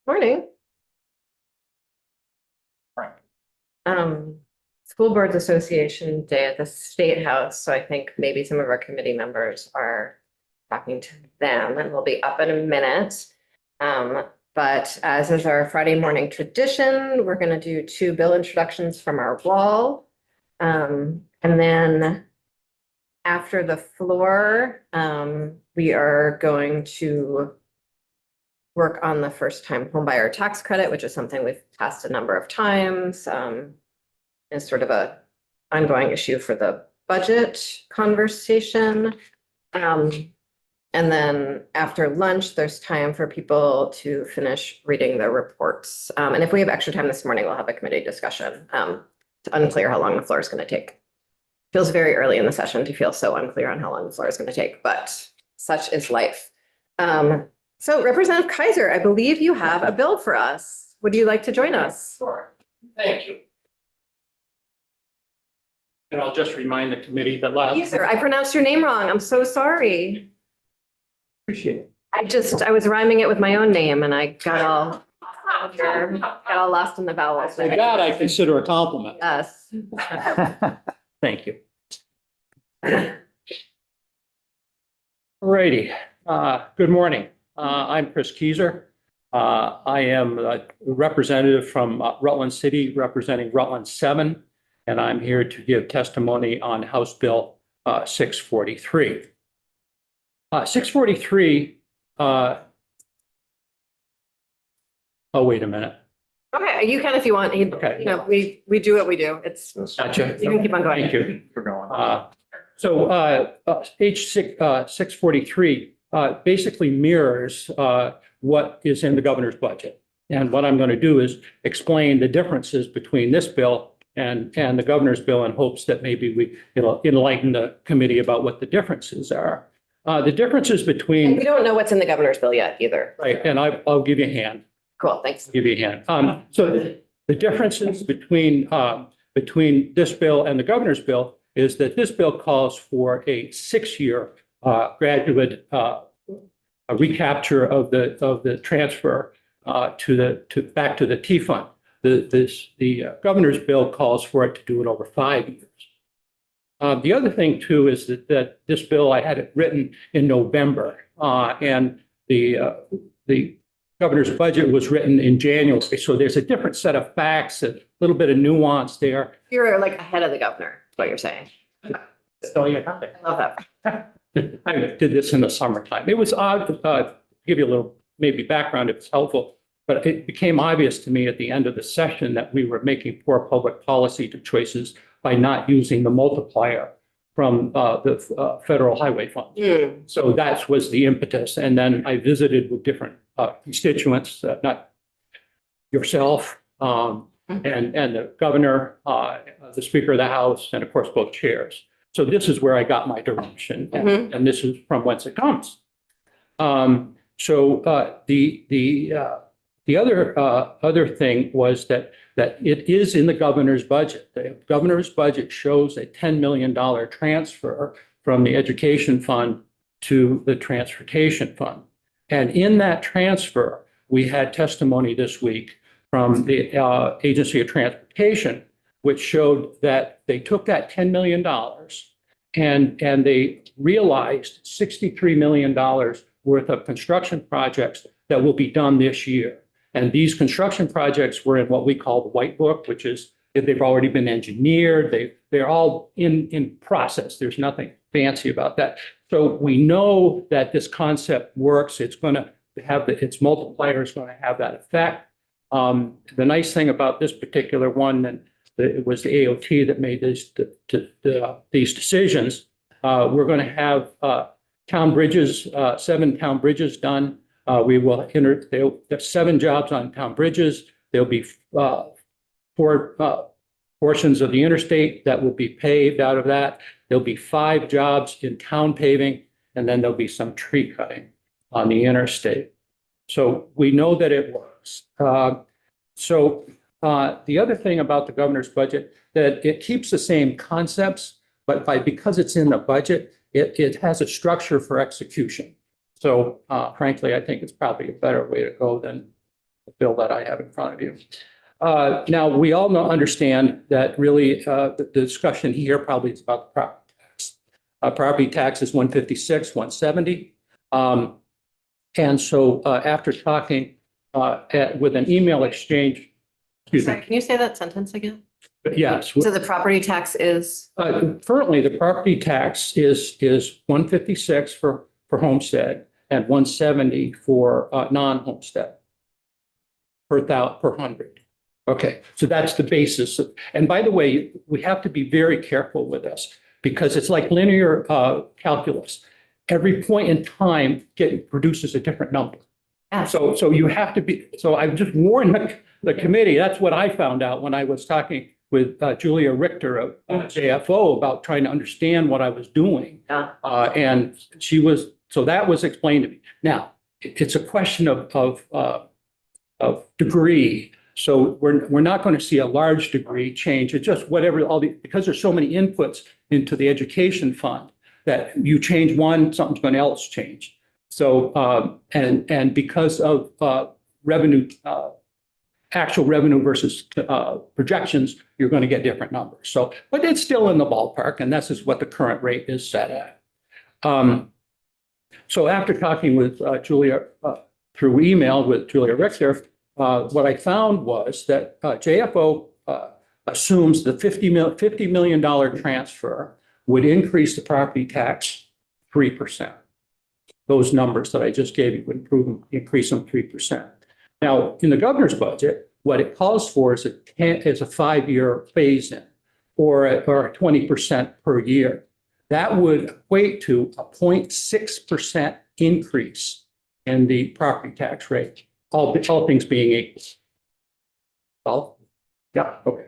Morning. Right. School Boards Association Day at the State House, so I think maybe some of our committee members are talking to them, and we'll be up in a minute. But as is our Friday morning tradition, we're gonna do two bill introductions from our wall. And then after the floor, we are going to work on the first-time homebuyer tax credit, which is something we've passed a number of times. Is sort of a ongoing issue for the budget conversation. And then after lunch, there's time for people to finish reading their reports. And if we have extra time this morning, we'll have a committee discussion. It's unclear how long the floor is going to take. Feels very early in the session to feel so unclear on how long the floor is going to take, but such is life. So Representative Kaiser, I believe you have a bill for us. Would you like to join us? Sure. Thank you. And I'll just remind the committee that last. Kaiser, I pronounced your name wrong. I'm so sorry. Appreciate it. I was rhyming it with my own name and I got all lost in the vowels. So that I consider a compliment. Yes. Thank you. Alrighty. Good morning. I'm Chris Keyser. I am a representative from Rutland City, representing Rutland 7, and I'm here to give testimony on House Bill 643. 643. Oh, wait a minute. Okay, you can if you want. Okay. You know, we do what we do. It's, Gotcha. you can keep on going. Thank you for going. H 643 basically mirrors what is in the governor's budget. And what I'm going to do is explain the differences between this bill and the governor's bill in hopes that maybe it'll enlighten the committee about what the differences are. The differences And we between, don't know what's in the governor's bill yet either. right, and I'll give you a hand. Cool, thanks. Give you a hand. So the differences between this bill and the governor's bill is that this bill calls for a 6-year graduate a recapture of the transfer back to the T fund. The governor's bill calls for it to do it over 5 years. The other thing too is that this bill, I had it written in November, and the governor's budget was written in January. So there's a different set of facts, a little bit of nuance there. You're like ahead of the governor, is what you're saying. So yeah, I love that. I did this in the summertime. It was odd to give you a little maybe background if it's helpful, but it became obvious to me at the end of the session that we were making poor public policy choices by not using the multiplier from the federal highway fund. So that was the impetus. And then I visited with different constituents, not yourself, and the governor, the Speaker of the House, and of course, both chairs. So this is where I got my direction, and this is from whence it comes. The other thing was that it is in the governor's budget. The governor's budget shows a $10 million transfer from the education fund to the transportation fund. And in that transfer, we had testimony this week from the Agency of Transportation, which showed that they took that $10 million and they realized $63 million worth of construction projects that will be done this year. And these construction projects were in what we call the White Book, which is if they've already been engineered, they're all in process. There's nothing fancy about that. So we know that this concept works. It's going to have its multiplier is going to have that effect. The nice thing about this particular one, and it was the AOT that made these decisions. We're going to have town bridges, 7 town bridges done. We will there's 7 jobs on town bridges. There'll be 4 portions of the interstate that will be paved out of that. There'll be 5 jobs in town paving, and then there'll be some tree cutting on the interstate. So we know that it works. The other thing about the governor's budget, that it keeps the same concepts, but because it's in the budget, it has a structure for execution. So frankly, I think it's probably a better way to go than bill that I have in front of you. Now, we all understand that really the discussion here probably is about the property tax. Property tax is 156, 170. And so after talking with an email exchange, excuse Sorry, me, can you say that sentence again? yes. So the property tax is, Currently, the property tax is 156 for homestead and 170 for non-homestead per hundred. Okay, so that's the basis. And by the way, we have to be very careful with this because it's like linear calculus. Every point in time produces a different number. yeah, So you have to be, so I've just warned the committee. That's what I found out when I was talking with Julia Richter of JFO about trying to understand what I was doing. yeah. And so that was explained to me. Now, it's a question of degree. So we're not going to see a large degree change. It's just whatever, because there's so many inputs into the education fund that you change one, something's going to else change. So, and because of revenue, actual revenue versus projections, you're going to get different numbers. So, but it's still in the ballpark, and this is what the current rate is set at. So after talking with Julia through email with Julia Richter, what I found was that JFO assumes the $50 million transfer would increase the property tax 3%. Those numbers that I just gave you would increase them 3%. Now, in the governor's budget, what it calls for is a 5-year phase-in or a 20% per year. That would equate to a 0.6% increase in the property tax rate, all things being equal. Well, yeah, okay.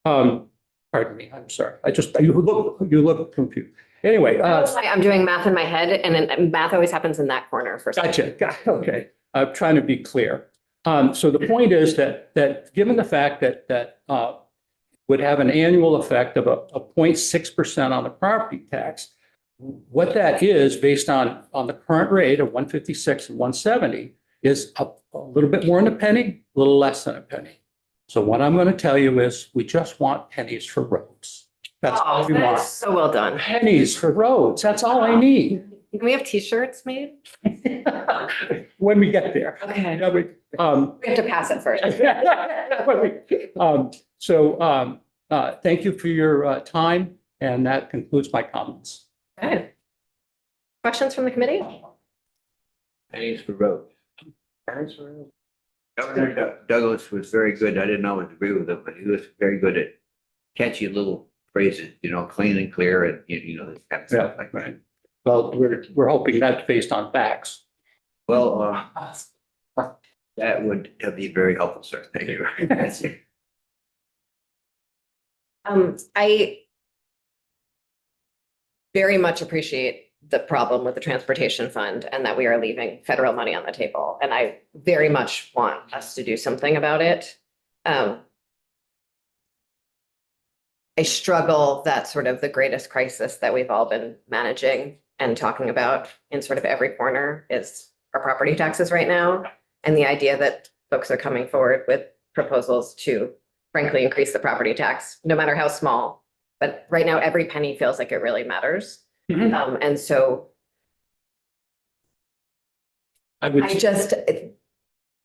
Pardon me, I'm sorry. You look confused. Anyway. I'm doing math in my head and then math always happens in that corner for some. Gotcha. Okay. I'm trying to be clear. So the point is that given the fact that would have an annual effect of a 0.6% on the property tax, what that is based on the current rate of 156 and 170 is a little bit more than a penny, a little less than a penny. So what I'm going to tell you is we just want pennies for roads. That's all we want. That's so well done. Pennies for roads. That's all I need. Can we have t-shirts made? When we get there. Okay. Yeah, We have to pass it first. Thank you for your time, and that concludes my comments. Okay. Questions from the committee? Pennies for roads. Governor Douglas was very good. I didn't always agree with him, but he was very good at catchy little phrases, clean and clear and, this kind of stuff like that. Right. Well, we're hoping that's based on facts. Well, that would be very helpful, sir. Thank you. I very much appreciate the problem with the transportation fund and that we are leaving federal money on the table. And I very much want us to do something about it. I struggle that sort of the greatest crisis that we've all been managing and talking about in sort of every corner is our property taxes right now. And the idea that folks are coming forward with proposals to frankly increase the property tax, no matter how small. But right now, every penny feels like it really matters. Mhm. And so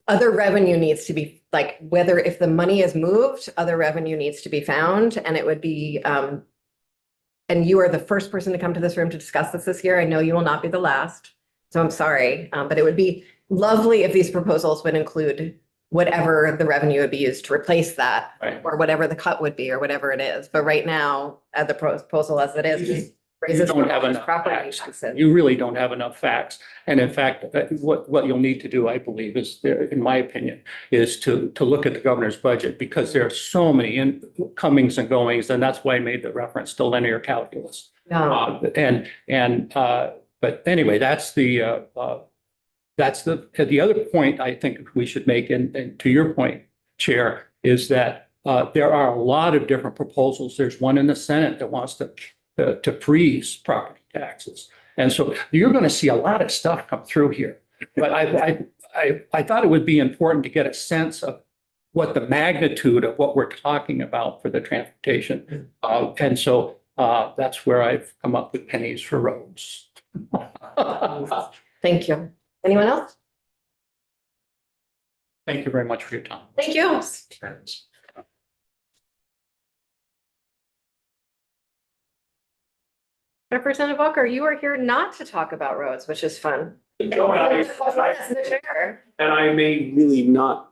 other revenue needs to be like, whether if the money is moved, other revenue needs to be found. And it would be, and you are the first person to come to this room to discuss this year. I know you will not be the last. So I'm sorry, but it would be lovely if these proposals would include whatever the revenue would be used to replace that, Right. or whatever the cut would be, or whatever it is. But right now, the proposal as it is, just You raises don't have enough property facts. taxes. You really don't have enough facts. And in fact, what you'll need to do, I believe, is, in my opinion, is to look at the governor's budget because there are so many comings and goings, and that's why I made the reference to linear calculus. No. But anyway, that's the other point I think we should make, and to your point, Chair, is that there are a lot of different proposals. There's one in the Senate that wants to freeze property taxes. And so you're going to see a lot of stuff come through here. But I thought it would be important to get a sense of what the magnitude of what we're talking about for the transportation. And so that's where I've come up with pennies for roads. Thank you. Anyone else? Thank you very much for your time. Thank you. Representative Walker, you are here not to talk about roads, which is fun. No, As the chair. and I may really not,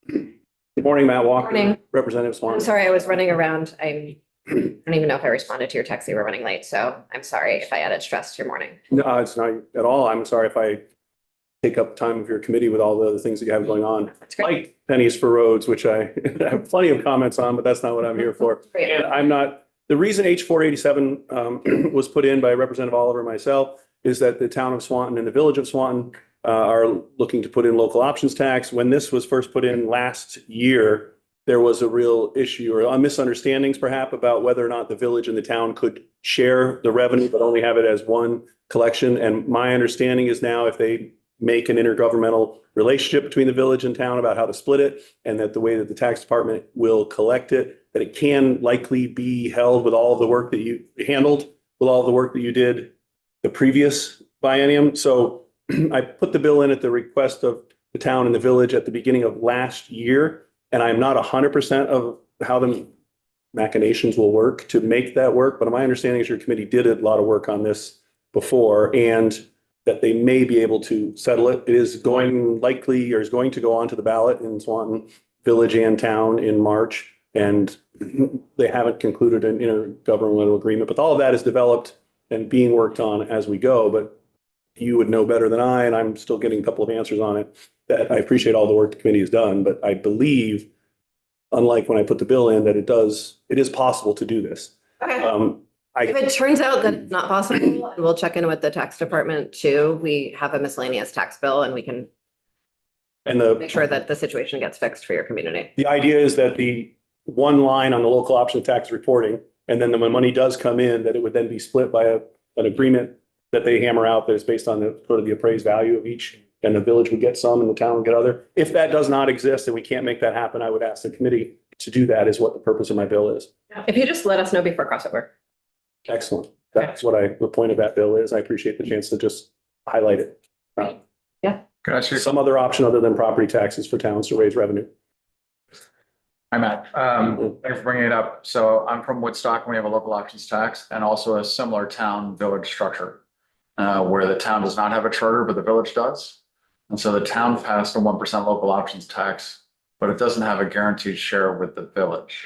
good morning, Matt Walker. Morning. Representative I'm Swan. sorry, I was running around. I don't even know if I responded to your text. You were running late, so I'm sorry if I added stress to your morning. No, it's not at all. I'm sorry if I take up time of your committee with all the other things that you have going on. That's great. Like pennies for roads, which I have plenty of comments on, but that's not what I'm here for. Great. And I'm not, the reason H 487 was put in by Representative Oliver and myself is that the town of Swanton and the village of Swanton are looking to put in local options tax. When this was first put in last year, there was a real issue or misunderstandings perhaps about whether or not the village and the town could share the revenue, but only have it as one collection. And my understanding is now if they make an intergovernmental relationship between the village and town about how to split it, and that the way that the tax department will collect it, that it can likely be held with all of the work that you handled, with all of the work that you did the previous biennium. So I put the bill in at the request of the town and the village at the beginning of last year. And I'm not 100% of how the machinations will work to make that work. But my understanding is your committee did a lot of work on this before and that they may be able to settle it. It is going likely or is going to go on to the ballot in Swanton Village and Town in March. And they haven't concluded an intergovernmental agreement, but all of that is developed and being worked on as we go. But you would know better than I, and I'm still getting a couple of answers on it, that I appreciate all the work the committee has done, but I believe, unlike when I put the bill in, that it is possible to do this. Okay. I, If it turns out that it's not possible, we'll check in with the tax department too. We have a miscellaneous tax bill and we can and make sure that the situation gets fixed for your community. the idea is that the one line on the local option tax reporting, and then when money does come in, that it would then be split by an agreement that they hammer out that is based on the sort of the appraised value of each. And the village would get some and the town would get other. If that does not exist and we can't make that happen, I would ask the committee to do that is what the purpose of my bill is. If you just let us know before crossover. Excellent. That's what the point of that bill is. I appreciate the chance to just highlight it. Can I ask you? Some other option other than property taxes for towns to raise revenue. Hi, Matt. Thanks for bringing it up. So I'm from Woodstock and we have a local options tax and also a similar town village structure where the town does not have a charter, but the village does. And so the town passed a 1% local options tax, but it doesn't have a guaranteed share with the village.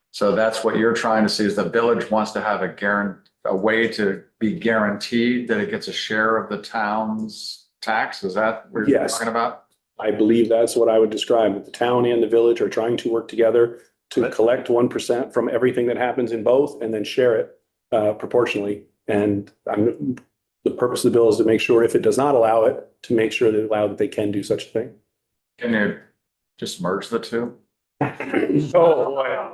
So that's what you're trying to see is the village wants to have a way to be guaranteed that it gets a share of the town's tax. Is that what you're Yes. talking about? I believe that's what I would describe. That the town and the village are trying to work together to collect 1% from everything that happens in both and then share it proportionally. And the purpose of the bill is to make sure if it does not allow it, to make sure that they can do such a thing. Can you just merge the two? Oh, wow.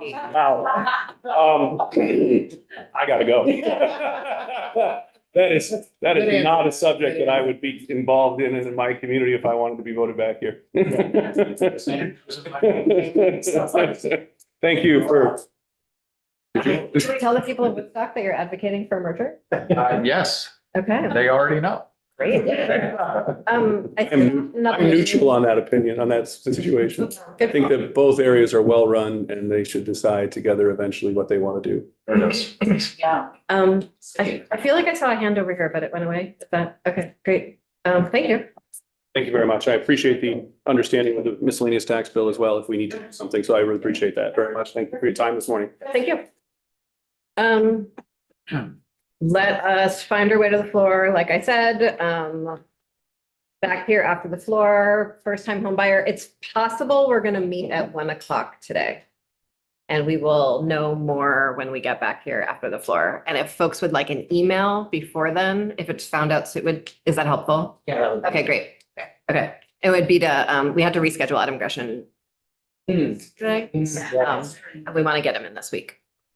I gotta go. That is not a subject that I would be involved in my community if I wanted to be voted back here. Thank you for. Should we tell the people of Woodstock that you're advocating for a merger? Yes, Okay, they already know. great. I'm neutral on that opinion, on that situation. I think that both areas are well-run and they should decide together eventually what they want to do. There it is. Yeah. I feel like I saw a hand over here, but it went away. Is that, okay, great. Thank you. Thank you very much. I appreciate the understanding of the miscellaneous tax bill as well, if we need to do something. So I really appreciate that very much. Thank you for your time this morning. Thank you. Let us find our way to the floor. Like I said, back here after the floor, first time home buyer. It's possible we're going to meet at 1 o'clock today. And we will know more when we get back here after the floor. And if folks would like an email before then, if it's found out, so is that helpful? Yeah. Okay, great. Okay. It would be to, we had to reschedule Adam Gresham today. We want to get him in this week.